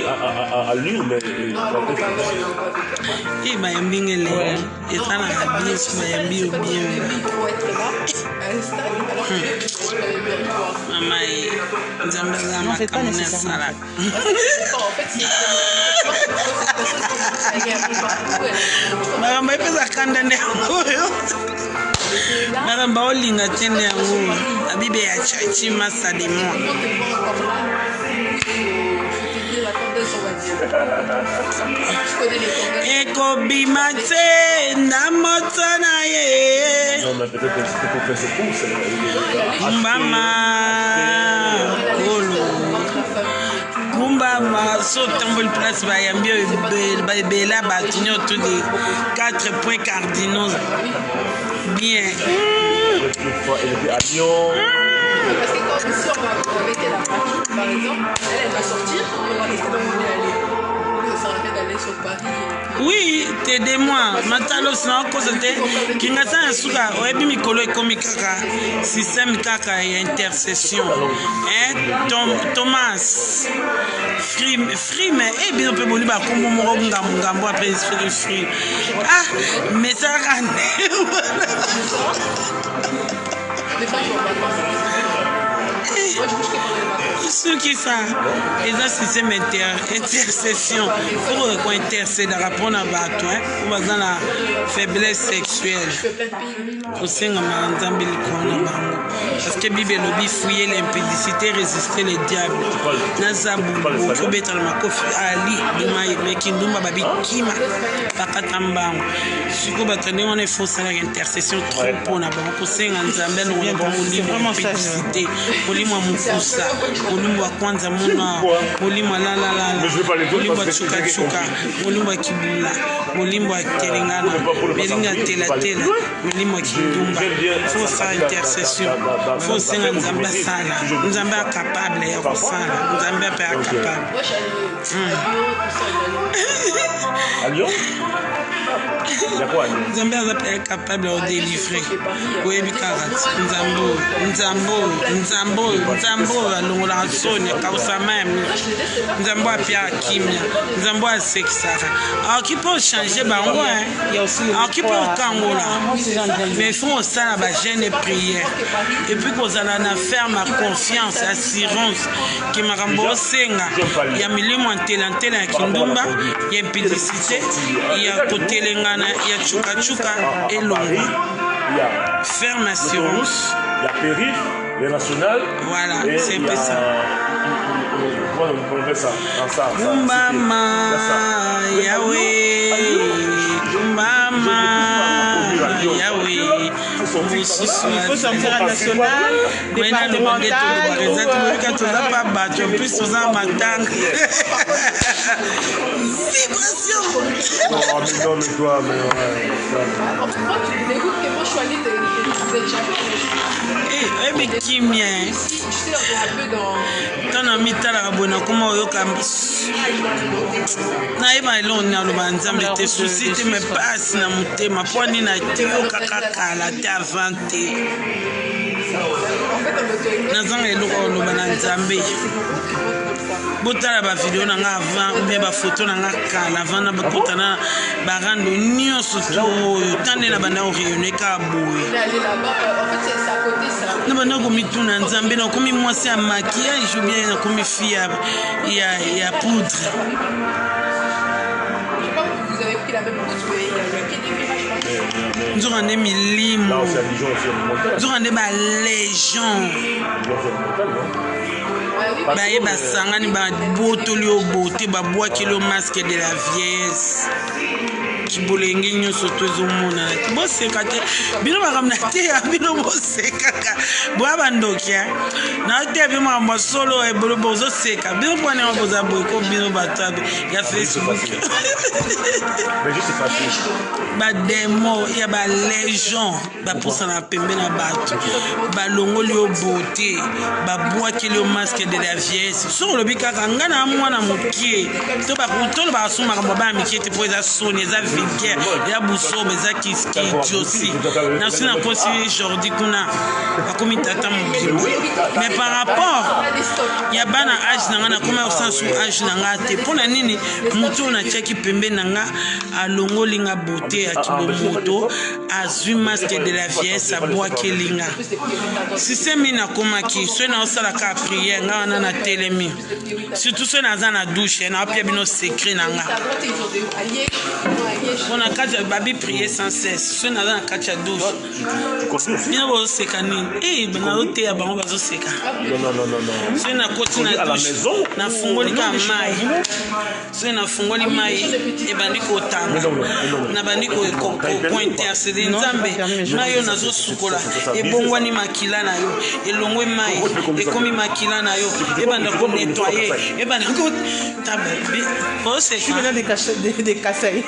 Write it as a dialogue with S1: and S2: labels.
S1: à lire, mais
S2: il m'a embingé les et ça n'a pas bien m'a embingé bien. Maman,
S3: non, c'est pas nécessairement.
S2: Maman, mais pas à Kandane. Maman, baolinga tene yango. Abibe ya chachi masa de moi. Eko bimate na motana ye.
S1: non, mais peut-être que c'était pour faire ce cours.
S2: Mama Kolo. Kumbama sautant place bayambi bela batinyo tous les 4 points cardinaux. Bien.
S1: Elle était à Lyon.
S4: Parce que quand si on va avec elle à Paris, par exemple, elle va sortir, on va rester dans mon aller. Ça va faire d'aller sur Paris.
S2: Oui, t'aidez-moi. Matalo sina ko c'était kingasa nsuka oyebi mikolo ekomi kaka système kaka ya intercession. Thomas free mais et bien peut boli ba kombo moko ngambo après free. Ah, mais ça rane. Ce qui ça, et ça c'est intercession. Pour intercéder, répondre à battre, pour dans la faiblesse sexuelle. Au sein de parce que Bible lobby fouiller l'impudicité, résister les diables. Nazabu, faut mettre ma kofi Ali, Dumaï, Mekindumba, Babi Kima, Pakatambang. Si vous battez, on est faux, c'est l'intercession trop pour la banque. Au sein de Zambel, on est vraiment libre d'impudicité. Molimo Mukusa, Molimo Kwanza Muna, Molimo la la la, Molimo Chuka Chuka, Molimo Kibula, Molimo Kelingana, Belinga Tela Tela, Molimo Kidumba. Faut faire intercession. Faut se Nzamba Sala. Nzamba capable ya kusala. Nzamba pas capable.
S1: À Lyon?
S2: Nzamba est capable de délivrer. Oui, Bikarat. Nzambo, Longola Sonia, Kausa même. Nzambo a Pia Kimia. Nzambo a Sexara. Alors, qui peut changer, bah, ouais. Alors, qui peut au Kangola. Mais il faut aussi la gêne et prière. Et puis, qu'on a la ferme confiance, assurance, qui m'a remboursé. Il y a milimo en télantel à Kindumba, il y a impudicité, il y a côté Lengana, il y a Chuka Chuka et Longo. Ferme assurance.
S1: Il y a Périph, les nationales.
S2: Voilà, c'est un peu ça.
S1: Comment on fait ça? Dans ça.
S2: Mama, Yahweh. Mama, Yahweh.
S3: Il faut sortir à national, départemental.
S1: Non, mais toi, mais
S4: Moi, tu me dégoûtes que moi, je suis allée de
S2: eh, mais qui mien?
S4: Je suis un peu dans.
S2: Ton ami tala bona kuma oyoka na eba elona lo banzambe te souci te me passe na mutema poni na tio kaka la te avante na zanga eloko lo banzambe botala ba video na nga avant ou bien ba photo na nga kala avant na ba kotana ba rando nyonso to tande na bana o réunion ka boye
S4: Aller là-bas, en fait, c'est à côté ça.
S2: na bana ko mituna nzambe na komi mwasi ya maquillage ou bien na komi fille ya poudre.
S4: Je sais pas si vous avez pris la même route, mais il y a que des virages.
S2: Nous avons des millimos.
S1: là, c'est à Dijon, c'est une montagne.
S2: Nous avons des légions.
S1: Dijon, c'est une montagne, non?
S2: Baye basangani ba botoli o bote ba boaki le masque de la vieillesse. Kibolenge nyoso tozo mona. Bo sekate bino bakamna te ya bino bo sekaka. Bo abandokia. Na te bino ma solo e bolo bozo seka. Bino pone ma boza boy ko bino batabe ya Facebook.
S1: Mais juste facile.
S2: Ba demo ya ba légion ba poussa na pembe na bato. Ba longoli o bote ba boaki le masque de la vieillesse. Sur le bikaka ngana mwana mokie. To ba kutolo ba suma ba mikie te poza soni za vulgaire ya buso beza kiski aussi na sina kosi Jordi kuna akomi tata mobimbo mais par rapport ya bana âge nanga na koma osansu âge nanga te pona nini mutu na cheki pembe nanga alongoli nga beauté ya kibomoto azui masque de la vieillesse abwaki linga système na komaki so na osala ka prière nga wana na telemi surtout so na za na douche na apia bino secret nanga on a quatre babi prier sans cesse so na za na kacha douche bino bo seka nini bana ote ya bango bazo seka non so na koti na douche na fungoli ka mai so na fungoli mai e bandi ko tanga na bandi ko intercéder nzambe mayo nazo sukola e bongwani makila na yo elongwe mai e komi makila na yo e banda ko nettoyer e banda ko tababi o seka
S3: des casseilles